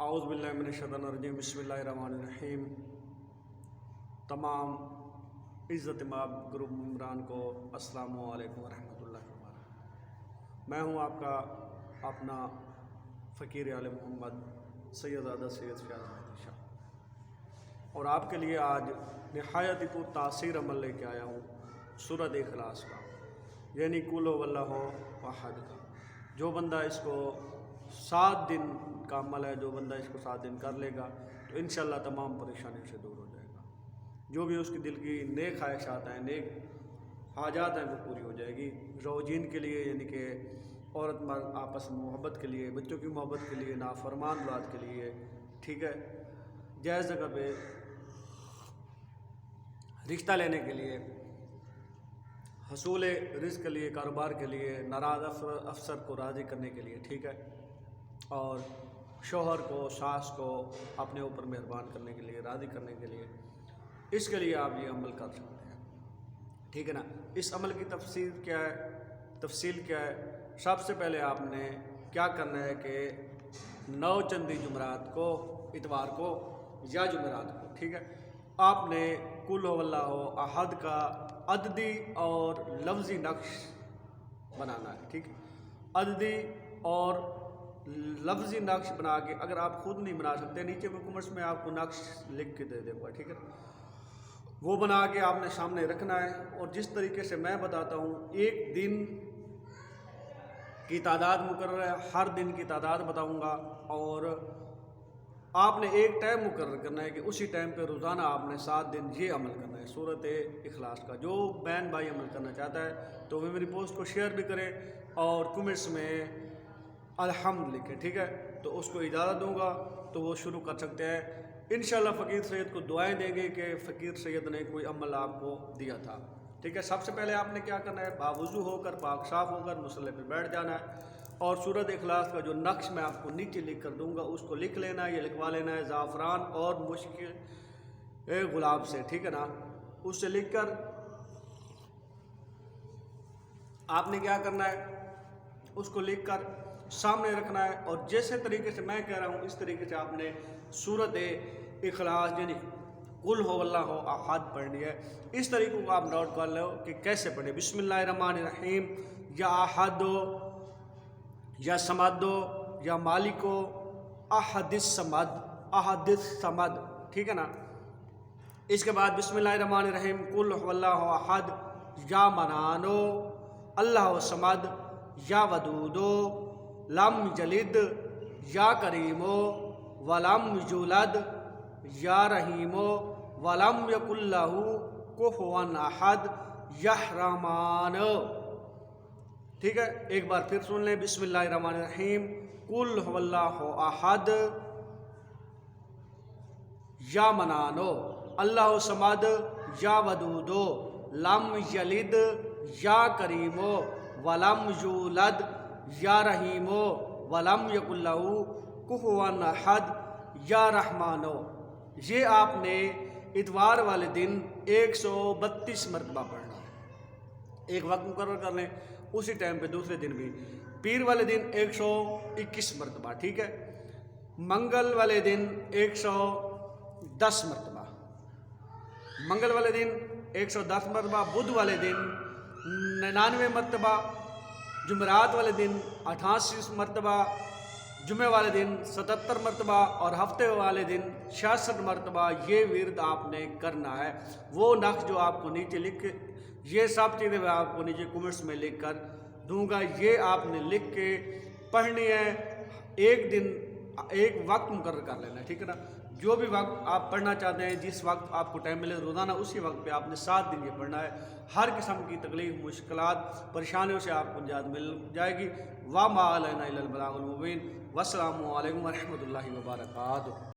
اعوذ باللہ من الشیطان الرجیم بسم اللہ الرحمن الرحیم۔ تمام عزت مآب گروپ ممبران کو السلام علیکم ورحمۃ اللہ وبرکاتہ۔ میں ہوں آپ کا اپنا فقیر آل محمد سیدزادہ سید فیاض مہدی شاہ، اور آپ کے لیے آج نہایت ہی پر تاثیر عمل لے کے آیا ہوں سورۃ اخلاص کا، یعنی قل هو اللہ احد کا۔ جو بندہ اس کو 7 دن کا عمل ہے، جو بندہ اس کو 7 دن کر لے گا تو انشاءاللہ تمام پریشانیوں سے دور ہو جائے گا۔ جو بھی اس کی دل کی نیک خواہشات ہیں، نیک حاجات ہیں، وہ پوری ہو جائے گی۔ زوجین کے لیے، یعنی کہ عورت مرد آپس میں محبت کے لیے، بچوں کی محبت کے لیے، نافرمان اولاد کے لیے، ٹھیک ہے، جائز جگہ پہ رشتہ لینے کے لیے، حصول رزق کے لیے، کاروبار کے لیے، ناراض افسر کو راضی کرنے کے لیے، ٹھیک ہے، اور شوہر کو، ساس کو اپنے اوپر مہربان کرنے کے لیے، راضی کرنے کے لیے، اس کے لیے آپ یہ عمل کر سکتے ہیں، ٹھیک ہے نا۔ اس عمل کی تفصیل کیا ہے؟ سب سے پہلے آپ نے کیا کرنا ہے کہ 9 چندی جمعرات کو، اتوار کو یا جمعرات کو، ٹھیک ہے، آپ نے قل هو اللہ احد کا عددی اور لفظی نقش بنانا ہے، ٹھیک ہے، عددی اور لفظی نقش بنا کے، اگر آپ خود نہیں بنا سکتے نیچے میں کمنٹس میں آپ کو نقش لکھ کے دے دے گا، ٹھیک ہے، وہ بنا کے آپ نے سامنے رکھنا ہے۔ اور جس طریقے سے میں بتاتا ہوں، ایک دن کی تعداد مقرر ہے، ہر دن کی تعداد بتاؤں گا، اور آپ نے ایک ٹائم مقرر کرنا ہے کہ اسی ٹائم پہ روزانہ آپ نے 7 دن یہ عمل کرنا ہے سورۃ اخلاص کا۔ جو بہن بھائی عمل کرنا چاہتا ہے تو وہ میری پوسٹ کو شیئر بھی کرے اور کمنٹس میں الحمد لکھے، ٹھیک ہے، تو اس کو اجازت دوں گا تو وہ شروع کر سکتے ہیں۔ انشاءاللہ فقیر سید کو دعائیں دیں گے کہ فقیر سید نے کوئی عمل آپ کو دیا تھا، ٹھیک ہے۔ سب سے پہلے آپ نے کیا کرنا ہے؟ باوضو ہو کر، پاک صاف ہو کر مصلی پہ بیٹھ جانا ہے، اور سورۃ اخلاص کا جو نقش میں آپ کو نیچے لکھ کر دوں گا اس کو لکھ لینا ہے، یہ لکھوا لینا ہے زعفران اور مشک گلاب سے، ٹھیک ہے نا۔ اس سے لکھ کر آپ نے کیا کرنا ہے؟ اس کو لکھ کر سامنے رکھنا ہے، اور جیسے طریقے سے میں کہہ رہا ہوں اس طریقے سے آپ نے سورۃ اخلاص یعنی قل هو اللہ احد پڑھنی ہے۔ اس طریقے کو آپ نوٹ کر لو کہ کیسے پڑھیں۔ بسم اللہ الرحمن الرحیم، یا احدو، یا سمدو، یا مالکو، احد الصمد، احد الصمد، ٹھیک ہے نا۔ اس کے بعد بسم اللہ الرحمن الرحیم، قل هو اللہ احد، یا منانو، اللہ الصمد، یا ودودو، لم یلد، یا کریمو، ولم یولد، یا رحیمو، ولم یکن لہ کفوا احد، یا رحمان، ٹھیک ہے۔ ایک بار پھر سن لیں، بسم اللہ الرحمن الرحیم، قل هو اللہ احد، یا منانو، اللہ صمد، یا ودودو، لم یلد، یا کریمو، ولم یولد، یا رحیمو، ولم یکن لہ کفوا احد، یا رحمانو۔ یہ آپ نے اتوار والے دن 132 مرتبہ پڑھنا ہے، ایک وقت مقرر کر لیں، اسی ٹائم پہ دوسرے دن بھی۔ پیر والے دن 121 مرتبہ، ٹھیک ہے، منگل والے دن 110 مرتبہ، منگل والے دن 110 مرتبہ، بدھ والے دن 99 مرتبہ، جمعرات والے دن 88 مرتبہ، جمعہ والے دن 77 مرتبہ، اور ہفتے والے دن 66 مرتبہ یہ ورد آپ نے کرنا ہے۔ وہ نقش جو آپ کو نیچے لکھ کے، یہ سب چیزیں میں آپ کو نیچے کمنٹس میں لکھ کر دوں گا، یہ آپ نے لکھ کے پڑھنی ہے۔ ایک دن ایک وقت مقرر کر لینا ہے، ٹھیک ہے نا۔ جو بھی وقت آپ پڑھنا چاہتے ہیں، جس وقت آپ کو ٹائم ملے روزانہ، اسی وقت پہ آپ نے 7 دن یہ پڑھنا ہے۔ ہر قسم کی تکلیف، مشکلات، پریشانیوں سے آپ کو نجات مل جائے گی۔ وَمَا عَلَيْنَا إِلَّا الْبَلَاغُ الْمُبِينُ۔ والسلام علیکم ورحمۃ اللہ وبرکاتہ۔